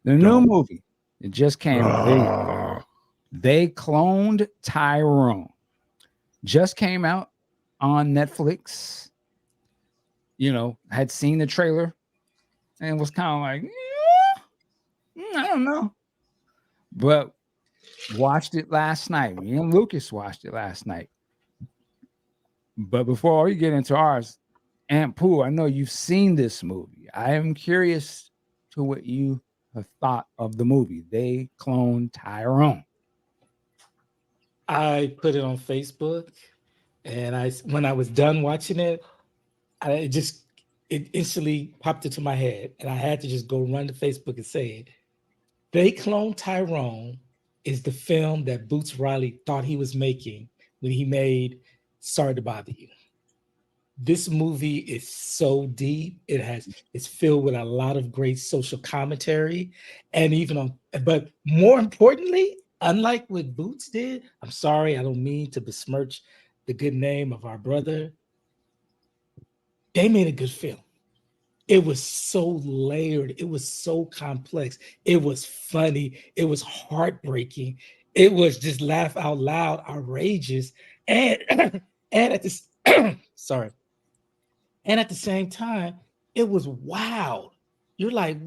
The new Don't. movie, it just came out. Ah, They cloned Tyrone. Just came out on Netflix. Had seen the trailer and was kind of like, I don't know. But watched it last night. Me and Lucas watched it last night. But before we get into ours, Aunt Pooh, I know you've seen this movie. I am curious to what you have thought of the movie. They cloned Tyrone. I put it on Facebook, and when I was done watching it, it instantly popped into my head, and I had to just go run to Facebook and say it. They Clone Tyrone is the film that Boots Riley thought he was making when he made Sorry to Bother You. This movie is so deep. It's filled with a lot of great social commentary, and but more importantly, unlike what Boots did, I'm sorry, I don't mean to besmirch the good name of our brother. They made a good film. It was so layered. It was so complex. It was funny. It was heartbreaking. It was just laugh out loud, outrageous, and and at this sorry, and at the same time, it was wild. You're like,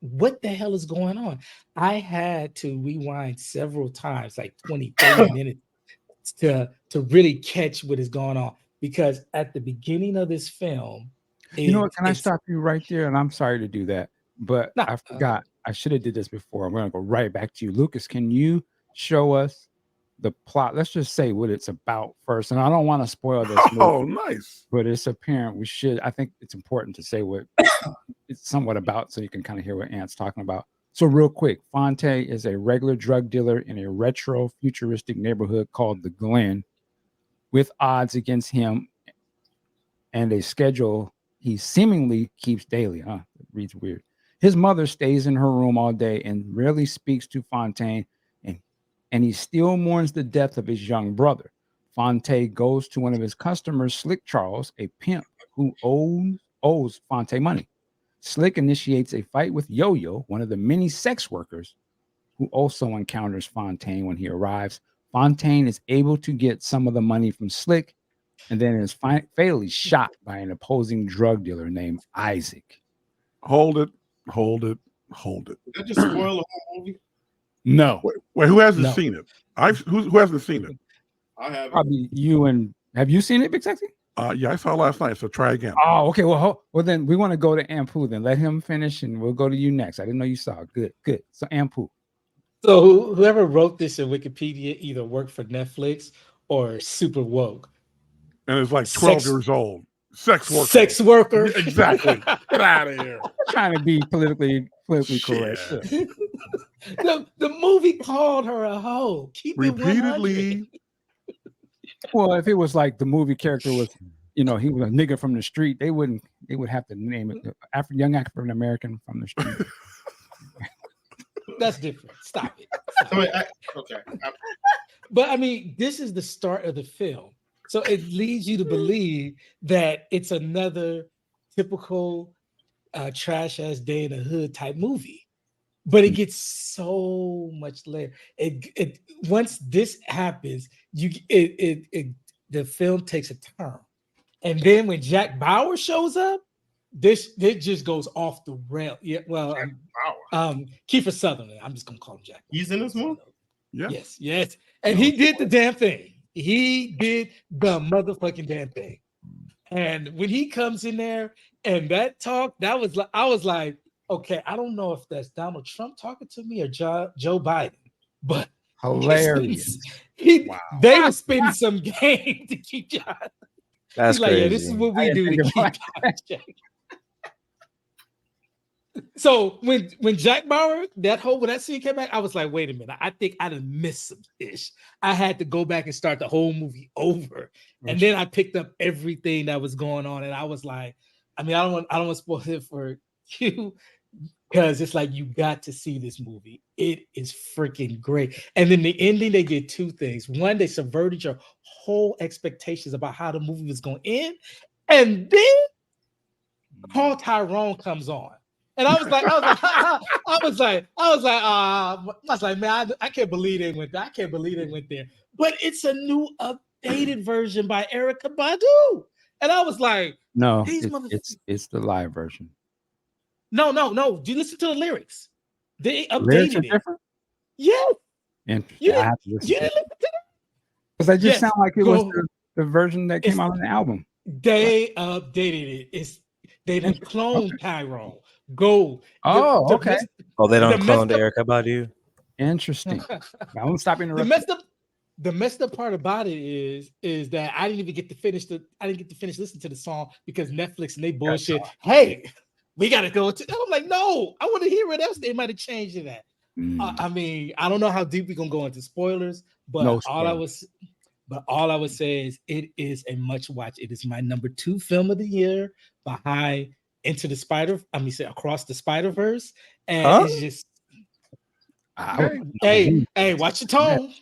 what the hell is going on? I had to rewind several times, like 20, 30 minutes to really catch what is going on. Because at the beginning of this film, You know what? Can I it's stop you right there? And I'm sorry to do that, but not I forgot. I should have did this before. I'm going to go right back to you, Lucas. Can you show us the plot? Let's just say what it's about first. And I don't want to spoil this oh, movie, nice. but it's apparent we should. I think it's important to say what it's somewhat about, so you can kind of hear what Ant's talking about. So, real quick, Fonte is a regular drug dealer in a retro futuristic neighborhood called the Glen, with odds against him and a schedule he seemingly keeps daily. It reads weird. His mother stays in her room all day and rarely speaks to Fontaine, and, and he still mourns the death of his young brother. Fontaine goes to one of his customers, Slick Charles, a pimp who owes Fontaine money. Slick initiates a fight with Yo Yo, one of the many sex workers, who also encounters Fontaine when he arrives. Fontaine is able to get some of the money from Slick and then is fatally shot by an opposing drug dealer named Isaac. Hold it, hold it, hold it. Did that just spoil the whole movie? No, Wait, who hasn't No. seen it? Who hasn't seen it? I haven't. probably you. And have you seen it, Big Sexy? Yeah, I saw it last night. So try again. Oh, okay. Well, then we want to go to Ampu. Then let him finish, and we'll go to you next. I didn't know you saw it. Good. So Ampu. So whoever wrote this in Wikipedia either worked for Netflix or super woke. And it's like 12 Sex- years old. Sex worker. Sex worker. Exactly. Get out of here. Trying to be politically Shit. correct. Sure. the movie called her a hoe. Keep it 100. Repeatedly. Well, if it was like the movie character was, he was a nigga from the street, they would have to name it young African American from the street. That's different. Stop it. I mean, okay. But I mean, this is the start of the film. So it leads you to believe that it's another typical trash ass day in the hood type movie. But it gets so much later. It once this happens, the film takes a turn. And then when Jack Bauer shows up, it just goes off the rail. Yeah, well, Kiefer Sutherland. I'm just gonna call him Jack. He's in this movie? Yeah. Yes. And he did the damn thing. He did the motherfucking damn thing. And when he comes in there and that talk, I was like, okay, I don't know if that's Donald Trump talking to me or Joe Biden, but Hilarious. They were spending some game to keep John. That's He's like, crazy. yeah, this is what we do to keep John. So when Jack Bauer, when that scene came back, I was like, wait a minute, I think I'd have missed some ish. I had to go back and start the whole movie over. And then I picked up everything that was going on. And I was like, I mean, I don't want to spoil it for you because it's like you got to see this movie. It is freaking great. And then the ending, they did two things. One, they subverted your whole expectations about how the movie was going to end. And then Paul Tyrone comes on. And I was like, man, I can't believe they went there. I can't believe they went there. But it's a new updated version by Erica Badu. And I was like, No, these it's the live version. No. Do you listen to the lyrics? They Lyrics are updated it. different. Yeah. Interesting. I have to listen You to didn't it. listen to that? Because I just Yes, sound like it was the version that It's- came out on the album. They updated it. They didn't clone Tyrone. Go. Oh, okay. Oh, they don't the clone messed up- Erica Badu. Interesting. Now, I'm stop the interrupting. messed up part about it is that I didn't even get to finish listening to the song because Netflix and they bullshit. Hey, we gotta go to. I'm like, no, I want to hear what else they might have changed in that. I mean, I don't know how deep we're gonna go into spoilers, but No all I would say is it is a much watch. It is my number 2 film of the year behind Across the Spider-Verse. And it's just hey, watch your tone.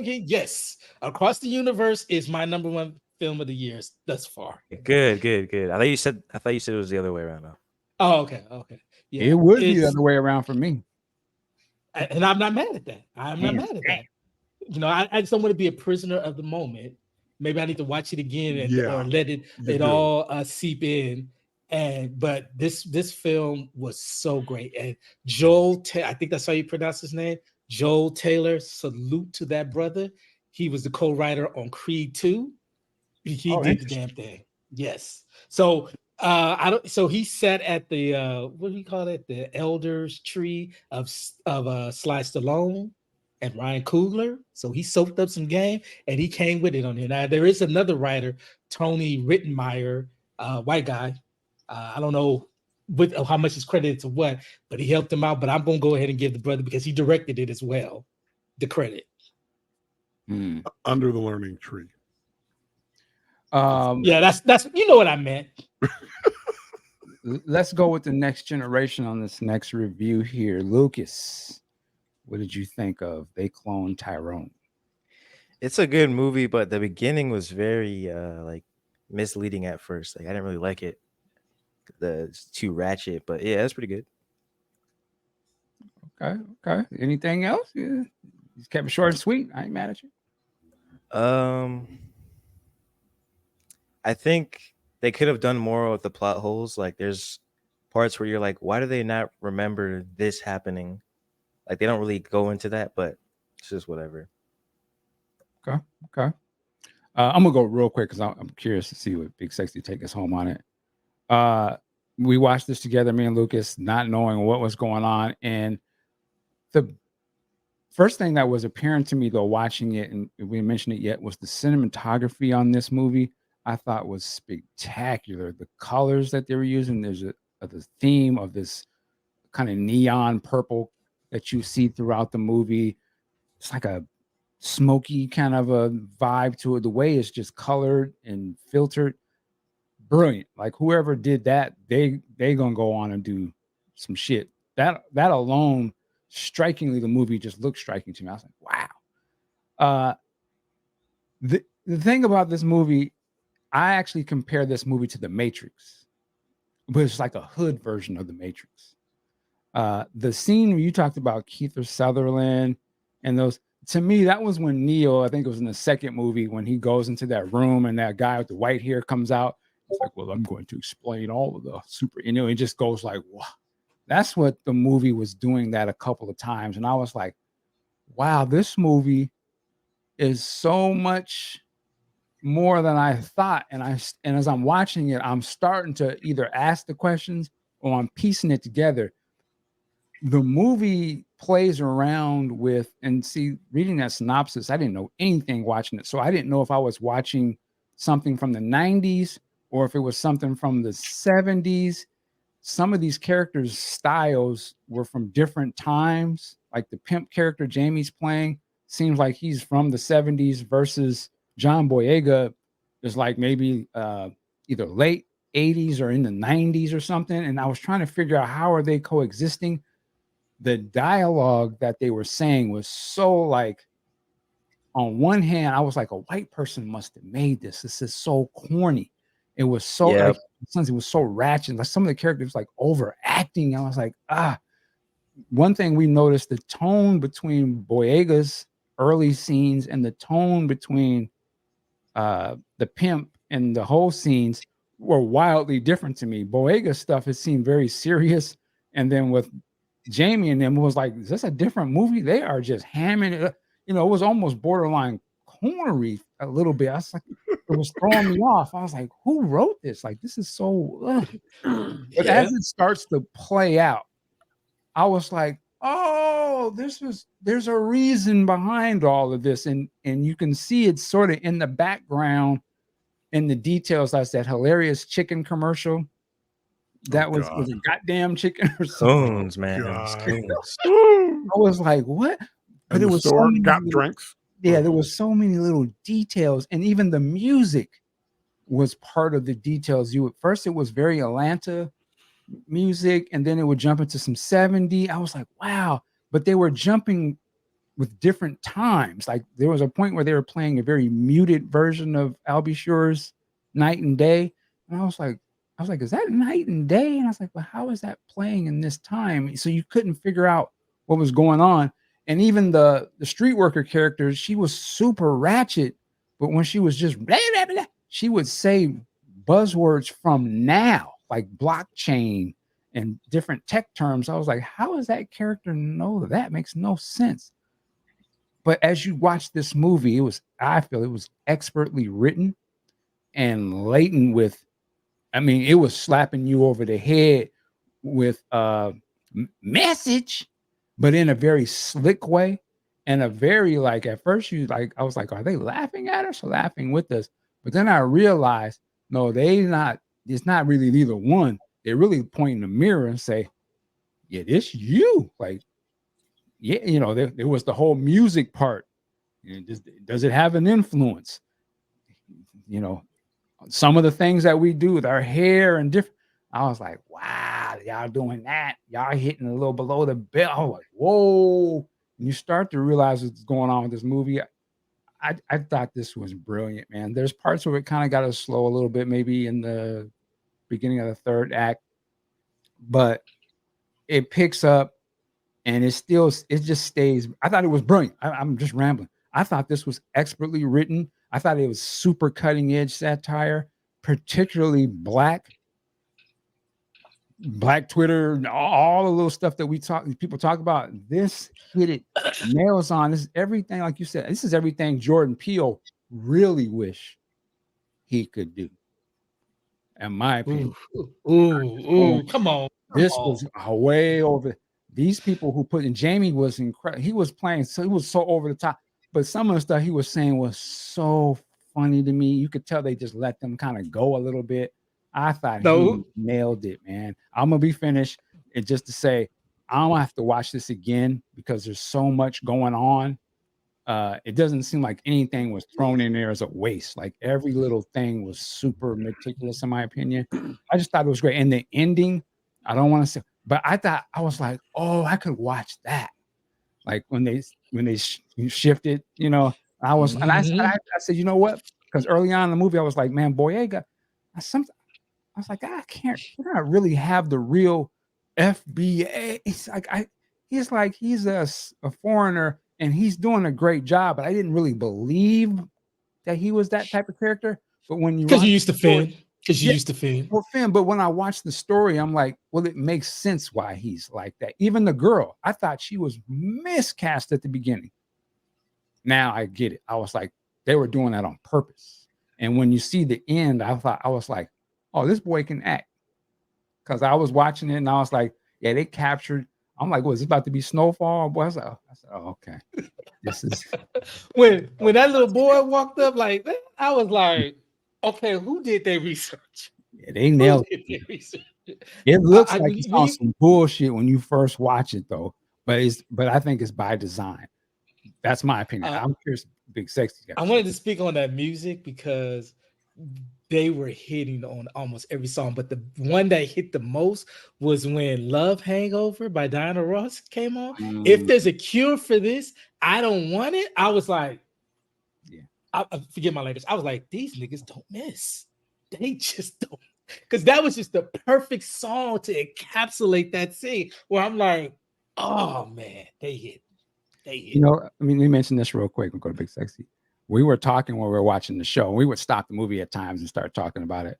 Yes, Across the Universe is my number 1 film of the year thus far. Good. I thought you said it was the other way around. Though. Oh, okay. Yeah, it would be the other way around for me. And I'm not mad at that. I'm not mad at that. You know, I just don't want to be a prisoner of the moment. Maybe I need to watch it again or let it all seep in. But this film was so great. And I think that's how you pronounce his name, Joel Taylor. Salute to that brother. He was the co-writer on Creed 2. He did the damn thing. Yes. So So he sat at the what do you call it? The elders tree of Sly Stallone and Ryan Coogler. So he soaked up some game and he came with it on here. Now there is another writer, Tony Rittenmeyer, white guy. I don't know how much is credited to what, but he helped him out. But I'm gonna go ahead and give the brother because he directed it as well, the credit. Under the Learning Tree. Yeah, that's you know what I meant. Let's go with the next generation on this next review here. Lucas, what did you think of They Cloned Tyrone? It's a good movie, but the beginning was very like misleading at first. Like I didn't really like it. It's too ratchet, but yeah, it's pretty good. Okay. Anything else? Yeah. You kept it short and sweet. I ain't mad at you. I think they could have done more with the plot holes. Like there's parts where you're like, why do they not remember this happening? Like they don't really go into that, but it's just whatever. Okay. I'm gonna go real quick because I'm curious to see what Big Sexy take us home on it. We watched this together, me and Lucas, not knowing what was going on. And the first thing that was apparent to me, though, watching it, and we didn't mention it yet, was the cinematography on this movie. I thought was spectacular. The colors that they were using, there's the theme of this kind of neon purple that you see throughout the movie. It's like a smoky kind of a vibe to it. The way it's just colored and filtered, brilliant. Like whoever did that, they gonna go on and do some shit. That alone, strikingly, the movie just looked striking to me. I was like, wow. The thing about this movie, I actually compare this movie to The Matrix, but it's like a hood version of The Matrix. The scene where you talked about Kiefer Sutherland and those, to me, that was when Neo, I think it was in the second movie, when he goes into that room and that guy with the white hair comes out. It's like, well, I'm going to explain all of the super, it just goes like, wow. That's what the movie was doing that a couple of times. And I was like, wow, this movie is so much more than I thought. And as I'm watching it, I'm starting to either ask the questions or I'm piecing it together. The movie plays around with, and see, reading that synopsis, I didn't know anything watching it. So I didn't know if I was watching something from the 90s or if it was something from the 70s. Some of these characters' styles were from different times. Like the pimp character Jamie's playing seems like he's from the 70s versus John Boyega is like maybe either late 80s or in the 90s or something. And I was trying to figure out how are they coexisting. The dialogue that they were saying was so like, on one hand, I was like, a white person must have made this. This is so corny. It was so Yep. like since it was so ratchet, like some of the characters like overacting. I was like, one thing we noticed, the tone between Boyega's early scenes and the tone between the pimp and the whole scenes were wildly different to me. Boyega's stuff, it seemed very serious, and then with Jamie and them, it was like, is this a different movie? They are just hamming it up. You know, it was almost borderline cornery a little bit. I was like, it was throwing me off. I was like, who wrote this? Like, this is so. But as it starts to play out, I was like, oh, there's a reason behind all of this. And you can see it sort of in the background in the details. That's that hilarious chicken commercial. That was God. a goddamn chicken or something. Coons, man. God. Coons. I was like, what? But And it the was so store many got little, drinks. yeah, there was so many little details, and even the music was part of the details. First it was very Atlanta music, and then it would jump into some 70. I was like, wow, but they were jumping with different times. Like there was a point where they were playing a very muted version of Albie Shure's Night and Day. And I was like, is that Night and Day? And I was like, well, how is that playing in this time? So you couldn't figure out what was going on. And even the street worker character, she was super ratchet, but when she was just blah, blah, blah, she would say buzzwords from now, like blockchain and different tech terms. I was like, how does that character know that? That makes no sense. But as you watch this movie, I feel it was expertly written and laden with, I mean, it was slapping you over the head with a message, but in a very slick way. And a very like, at first I was like, are they laughing at us or laughing with us? But then I realized, no, it's not really either one. They really point in the mirror and say, yeah, this you. Like, yeah, you know, there was the whole music part. You know, does it have an influence? You know, some of the things that we do with our hair and different. I was like, wow, y'all doing that. Y'all hitting a little below the belt. I was like, whoa. And you start to realize what's going on with this movie. I thought this was brilliant, man. There's parts where it kind of got us slow a little bit, maybe in the beginning of the third act, but it picks up. And it just stays. I thought it was brilliant. I'm just rambling. I thought this was expertly written. I thought it was super cutting edge satire, particularly black Twitter, all the little stuff that people talk about. This hit it nails on. This is everything, like you said. This is everything Jordan Peele really wish he could do. In my opinion, Come on. this was way over. These people who put in Jamie was incredible. He was playing, so he was so over the top. But some of the stuff he was saying was so funny to me. You could tell they just let them kind of go a little bit. I thought he nailed it, man. I'm gonna be finished. And just to say, I'm gonna have to watch this again because there's so much going on. It doesn't seem like anything was thrown in there as a waste. Like every little thing was super meticulous, in my opinion. I just thought it was great. And the ending, I don't want to say, but I was like, oh, I could watch that. Like when they shifted, you know, I was, and I said, you know what? Because early on in the movie, I was like, man, Boyega, I was like, I can't really have the real FBA. He's like, he's a foreigner and he's doing a great job, but I didn't really believe that he was that type of character. But when you because you used to Finn. Because you used to Finn. Well, Finn, but when I watched the story, I'm like, well, it makes sense why he's like that. Even the girl, I thought she was miscast at the beginning. Now I get it. I was like, they were doing that on purpose. And when you see the end, I was like, oh, this boy can act. Because I was watching it and I was like, yeah, they captured. I'm like, was it about to be Snowfall? Boy, I said, oh, okay. This is when that little boy walked up like that, I was like, okay, who did their research? Yeah, they nailed it. It looks like it's on some bullshit when you first watch it, though. But I think it's by design. That's my opinion. I'm curious, Big Sexy. I wanted to speak on that music because they were hitting on almost every song, but the one that hit the most was when Love Hangover by Diana Ross came on. If there's a cure for this, I don't want it. I was like, yeah, I forget my language. I was like, these niggas don't miss. they just don't, because that was just the perfect song to encapsulate that scene where I'm like, oh man, they hit. You know, I mean, they mentioned this real quick. We'll go to Big Sexy. We were talking when we were watching the show. We would stop the movie at times and start talking about it.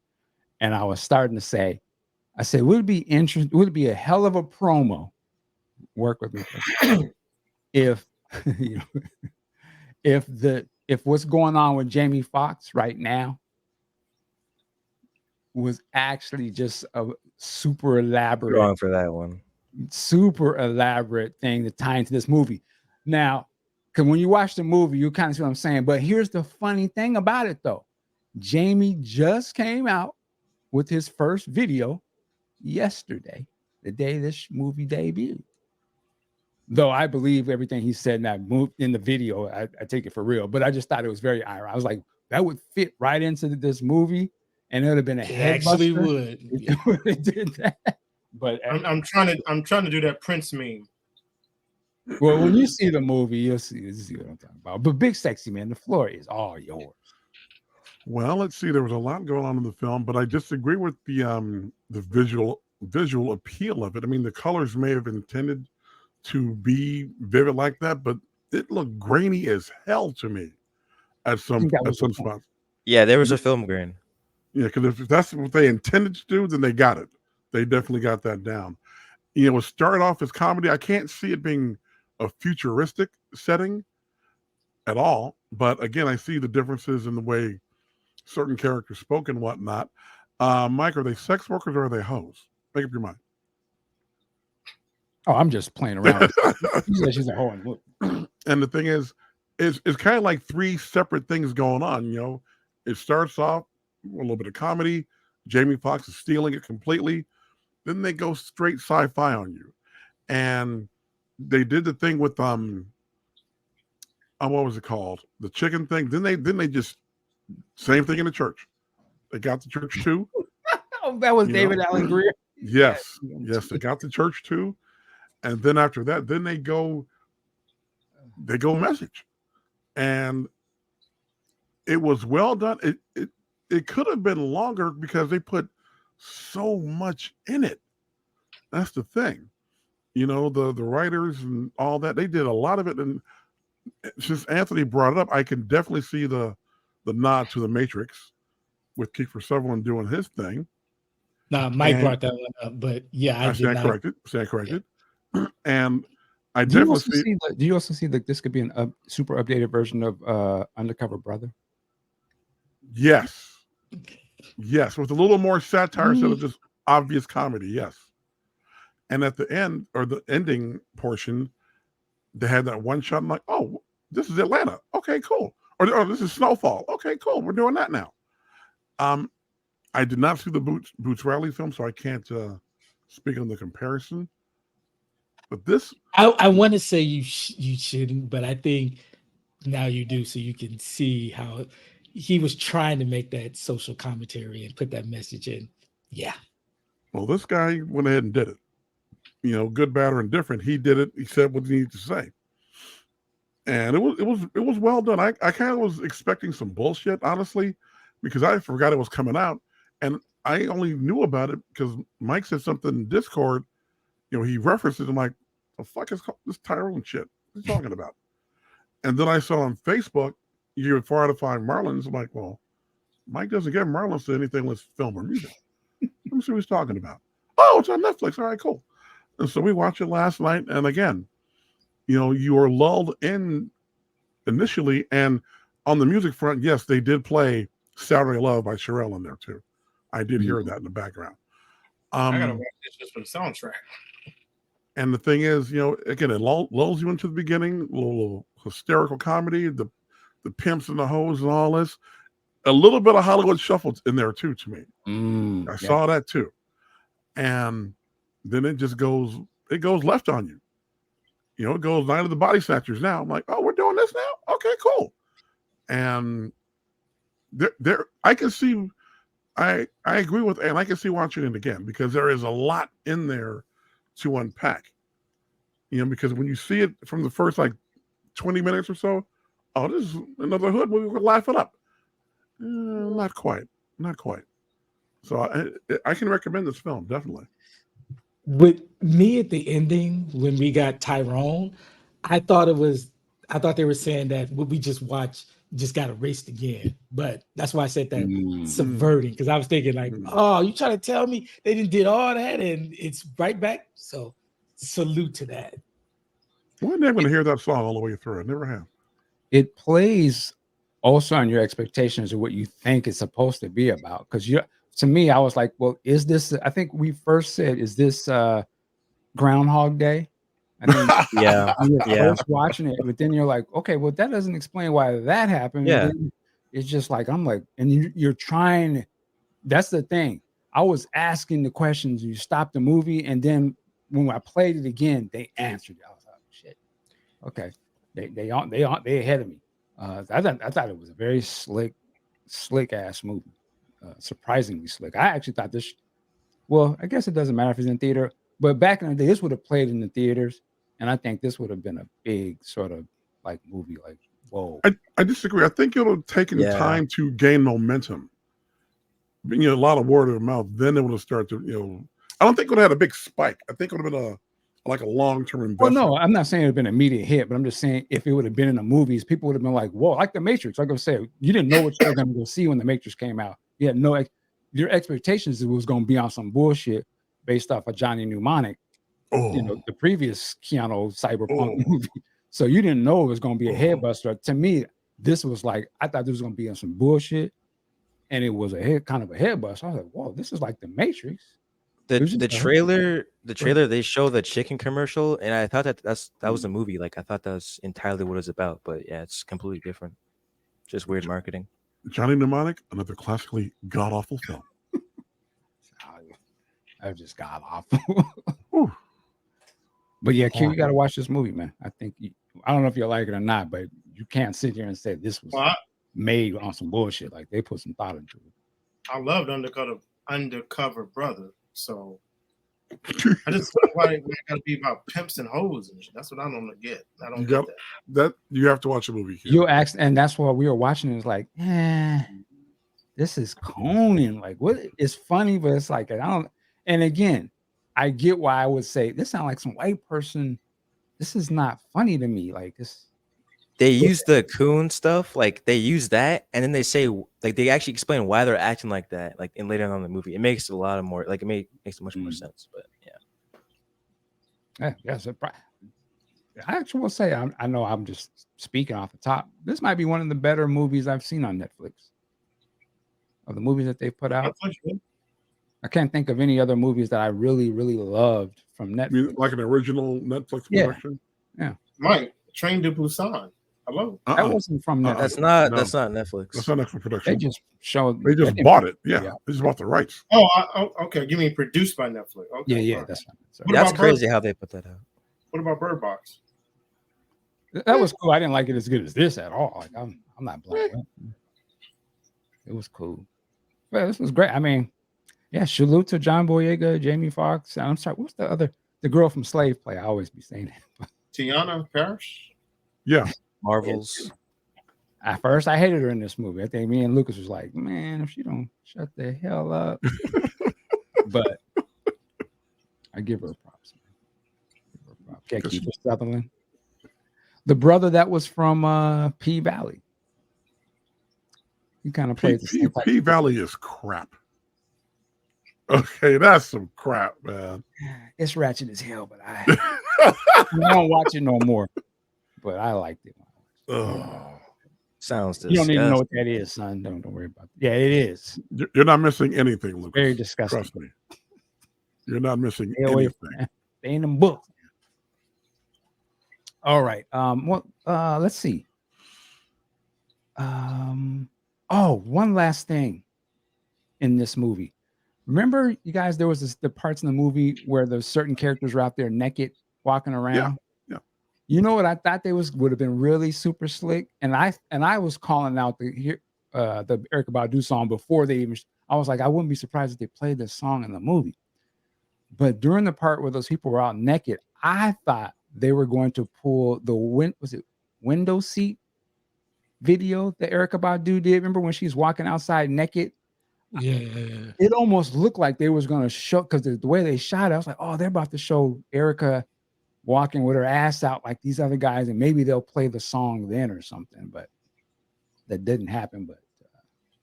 And I was starting to say, I said, would it be interesting? Would it be a hell of a promo? Work with me if you know, if what's going on with Jamie Foxx right now was actually just a super elaborate, Wrong for that one. super elaborate thing to tie into this movie. Now, because when you watch the movie, you kind of see what I'm saying. But here's the funny thing about it, though. Jamie just came out with his first video yesterday, the day this movie debuted. Though I believe everything he said in that in the video, I take it for real. But I just thought it was very ironic. I was like, that would fit right into this movie, and it would have been a It head actually buster. would. It did that. But I'm trying to do that Prince meme. well, when you see the movie, you'll see what I'm talking about. But Big Sexy Man, the floor is all yours. Well, let's see. There was a lot going on in the film, but I disagree with the visual appeal of it. I mean, the colors may have intended to be vivid like that, but it looked grainy as hell to me at some spots. Yeah, there was a film grain. Yeah, because if that's what they intended to do, then they got it. They definitely got that down. You know, it started off as comedy. I can't see it being a futuristic setting at all. But again, I see the differences in the way certain characters spoke and whatnot. Mike, are they sex workers or are they hoes? Make up your mind. Oh, I'm just playing around. She's a hoe in the movie. And the thing is, it's kind of like three separate things going on. You know, it starts off with a little bit of comedy. Jamie Foxx is stealing it completely. Then they go straight sci-fi on you. And they did the thing with what was it called? The chicken thing. Then they just same thing in the church. They got the church too. Oh, that was David Allen Greer. Yes, they got the church too. And then after that, then they go message. And it was well done. It could have been longer because they put so much in it. That's the thing. You know, the writers and all that, they did a lot of it. And since Anthony brought it up, I can definitely see the nod to the Matrix with Kiefer Sutherland doing his thing. Nah, Mike brought that one up, but yeah, I did not. Stand corrected. Yeah. And I do you also see that this could be a super updated version of Undercover Brother? Yes, with a little more satire instead of just obvious comedy. Yes. And at the end or the ending portion, they had that one shot. I'm like, oh, this is Atlanta. Okay, cool. Or this is Snowfall. Okay, cool. We're doing that now. I did not see the Boots Riley film, so I can't speak on the comparison. But this, I want to say you shouldn't, but I think now you do, so you can see how he was trying to make that social commentary and put that message in. Yeah. Well, this guy went ahead and did it. You know, good, bad, or indifferent. He did it. He said what he needed to say, and it was well done. I kind of was expecting some bullshit, honestly, because I forgot it was coming out, and I only knew about it because Mike said something in Discord. You know, he referenced it. I'm like, the fuck is this Tyrone shit? What are you talking about? And then I saw on Facebook, you give 4 out of 5 Marlins. I'm like, well, Mike doesn't give Marlins to anything with film or music. Let me see what he's talking about. Oh, it's on Netflix. All right, cool. And so we watched it last night. And again, you know, you were lulled in initially. And on the music front, yes, they did play Saturday Love by Sherelle in there too. I did hear that in the background. I gotta watch this just for the soundtrack. And the thing is, you know, again, it lulls you into the beginning, a little hysterical comedy, the pimps and the hoes and all this. A little bit of Hollywood Shuffle in there too, to me. I saw that too. And then it just goes left on you. You know, it goes Night of the Body Snatchers now. I'm like, oh, we're doing this now? Okay, cool. And there I can see, I agree with, and I can see watching it again because there is a lot in there to unpack. You know, because when you see it from the first like 20 minutes or so, oh, this is another hood movie, we're laughing up. Not quite. So I can recommend this film definitely. With me at the ending, when we got Tyrone, I thought they were saying that what we just watched just got erased again. But that's why I said that subverting, because I was thinking like, oh, you trying to tell me they did all that and it's right back. So salute to that. We're never going to hear that song all the way through. I never have. It plays also on your expectations of what you think it's supposed to be about. Because to me, I was like, well, is this? I think we first said, is this Groundhog Day? I think Yeah. when you're Yeah. first watching it, but then you're like, okay, well, that doesn't explain why that happened. Yeah. And then it's just like, I'm like, and you're trying. That's the thing. I was asking the questions. You stopped the movie, and then when I played it again, they answered it. I was like, shit. Okay, they ahead of me. I thought it was a very slick ass movie. Surprisingly slick. I actually thought this. Well, I guess it doesn't matter if it's in theater, but back in the day, this would have played in the theaters, and I think this would have been a big sort of like movie. Like, whoa. I disagree. I think it would have taken Yeah. time to gain momentum. A lot of word of mouth. Then it would have started to, I don't think it would have had a big spike. I think it would have been a long-term Well, investment. no, I'm not saying it would have been an immediate hit, but I'm just saying if it would have been in the movies, people would have been like, whoa, like The Matrix. Like I said, you didn't know what you were going to go see when The Matrix came out. You had your expectations it was going to be on some bullshit based off of Johnny Mnemonic, the previous Keanu cyberpunk movie. So you didn't know it was going to be a headbuster. To me, this was like, I thought this was going to be on some bullshit, and it was kind of a headbuster. I was like, whoa, this is like The Matrix. The trailer they show the chicken commercial, and I thought that was a movie. Like I thought that was entirely what it was about, but yeah, it's completely different. Just weird marketing. Johnny Mnemonic, another classically god awful film. I just god awful. But yeah, Q, you got to watch this movie, man. I think I don't know if you like it or not, but you can't sit here and say this was made on some bullshit. Like they put some thought into it. I loved Undercover Brother. So I just feel like it gotta be about pimps and hoes and shit. That's what I don't get. I don't get that. You have to watch a movie. You asked, and that's why we were watching. It was like, this is Conan. Like, what? It's funny, but it's like I don't. And again, I get why I would say this sounds like some white person. This is not funny to me. Like this. They use the coon stuff, like they use that, and then they say like they actually explain why they're acting like that, like in later on in the movie. It makes a lot of more like makes much more sense. But yeah. I actually will say I know I'm just speaking off the top. This might be one of the better movies I've seen on Netflix. Of the movies that they put out, I can't think of any other movies that I really, really loved from Netflix. You mean like an original Netflix production? Yeah. Mike, Train to Busan. Hello. That wasn't from Netflix. That's not Netflix. That's not Netflix production. They just showed. They just bought it. Yeah. They just bought the rights. Oh, okay. You mean produced by Netflix? Okay. Yeah. That's right. That's crazy how they put that out. What about Bird Box? That was cool. I didn't like it as good as this at all. Like I'm not blaming it. It was cool. Well, this was great. I mean, yeah, salute to John Boyega, Jamie Foxx. I'm sorry, what's the girl from Slave Play? I always be saying it. Tiana Parrish? Yeah. Marvels. At first, I hated her in this movie. I think me and Lucas was like, man, if she don't shut the hell up. But I give her props. Okay, Kiefer Sutherland. The brother that was from P Valley. He kind of plays the same P Valley is crap. Okay, that's some crap, man. It's ratchet as hell, but I don't watch it no more. But I liked it. Sounds disgusting. You don't even know what that is, son. Don't worry about it. Yeah, it is. You're not missing anything, Lucas. Very disgusting. Trust me. You're not missing Stay away anything. from that. They in them books. All right. Let's see. One last thing in this movie. Remember, you guys, there was the parts in the movie where there's certain characters were out there naked walking around. Yeah. You know what I thought would have been really super slick, and I was calling out the Erykah Badu song before they even. I was like, I wouldn't be surprised if they played this song in the movie. But during the part where those people were out naked, I thought they were going to pull the window seat video that Erykah Badu did. Remember when she's walking outside naked? Yeah. It almost looked like they was going to show, because the way they shot it, I was like, oh, they're about to show Erica walking with her ass out like these other guys, and maybe they'll play the song then or something. But that didn't happen. But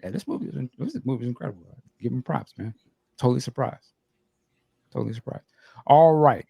yeah, this movie is incredible. Give them props, man. Totally surprised. All right.